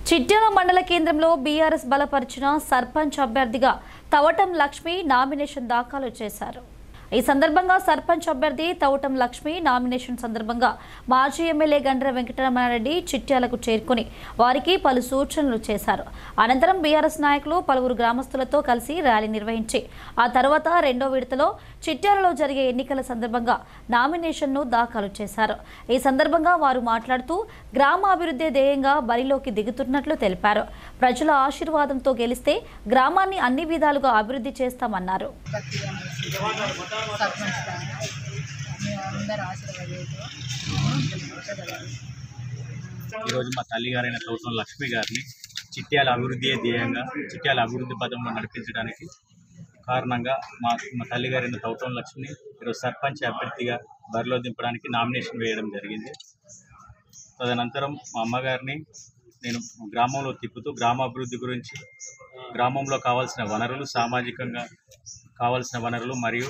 చిట్యాల మండల కేంద్రంలో బీఆర్ఎస్ బలపరిచిన సర్పంచ్ అభ్యర్థిగా తవటం లక్ష్మి నామినేషన్ దాఖలు చేశారు. ఈ సందర్భంగా సర్పంచ్ అభ్యర్థి తవటం లక్ష్మి నామినేషన్ సందర్భంగా మాజీ ఎమ్మెల్యే గండ్ర వెంకటరమణారెడ్డి చిట్యాలకు చేరుకుని వారికి పలు సూచనలు చేశారు. అనంతరం బీఆర్ఎస్ నాయకులు పలువురు గ్రామస్తులతో కలిసి ర్యాలీ నిర్వహించి ఆ తర్వాత రెండో విడతలో చిట్యాలలో జరిగే ఎన్నికల సందర్భంగా నామినేషన్ను దాఖలు చేశారు. ఈ సందర్భంగా వారు మాట్లాడుతూ గ్రామాభివృద్ధి ధ్యేయంగా బరిలోకి దిగుతున్నట్లు తెలిపారు. ప్రజల ఆశీర్వాదంతో గెలిస్తే గ్రామాన్ని అన్ని విధాలుగా అభివృద్ధి చేస్తామన్నారు. ఈరోజు మా తల్లి గారైన తవటం లక్ష్మి గారిని చిట్యాల అభివృద్ధి ధ్యేయంగా చిట్యాల అభివృద్ధి పదంలో నడిపించడానికి కారణంగా మా తల్లి గారైన తవటం లక్ష్మిని ఈరోజు సర్పంచ్ అభ్యర్థిగా బరిలో దింపడానికి నామినేషన్ వేయడం జరిగింది. తదనంతరం మా అమ్మగారిని నేను గ్రామంలో తిప్పుతూ గ్రామాభివృద్ధి గురించి, గ్రామంలో కావాల్సిన వనరులు, సామాజికంగా కావాల్సిన వనరులు మరియు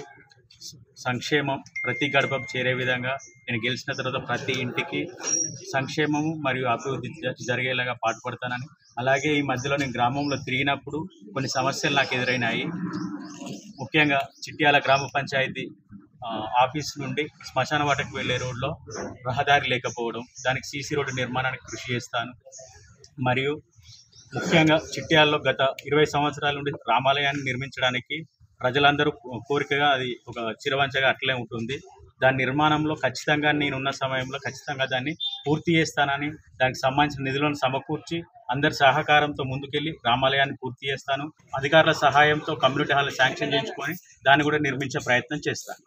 సంక్షేమం ప్రతి గడపకు చేరే విధంగా నేను గెలిచిన తర్వాత ప్రతి ఇంటికి సంక్షేమము మరియు అభివృద్ధి జరిగేలాగా పాటుపడతానని, అలాగే ఈ మధ్యలో నేను గ్రామంలో తిరిగినప్పుడు కొన్ని సమస్యలు నాకు ఎదురైనాయి. ముఖ్యంగా చిట్యాల గ్రామ పంచాయతీ ఆఫీస్ నుండి శ్మశాన వాటకు వెళ్ళే రోడ్లో రహదారి లేకపోవడం, దానికి సీసీ రోడ్డు నిర్మాణానికి కృషి చేస్తాను. మరియు ముఖ్యంగా చిట్యాలలో గత 20 సంవత్సరాల నుండి రామాలయాన్ని నిర్మించడానికి ప్రజలందరూ కోరికగా, అది ఒక చిరవంచగా అట్లే ఉంటుంది. దాని నిర్మాణంలో ఖచ్చితంగా నేనున్న సమయంలో ఖచ్చితంగా దాన్ని పూర్తి చేస్తానని, దానికి సంబంధించిన నిధులను సమకూర్చి అందరి సహకారంతో ముందుకెళ్ళి రామాలయాన్ని పూర్తి చేస్తాను. అధికారుల సహాయంతో కమ్యూనిటీ హాల్ శాంక్షన్ చేయించుకొని దాన్ని కూడా నిర్మించే ప్రయత్నం చేస్తాను.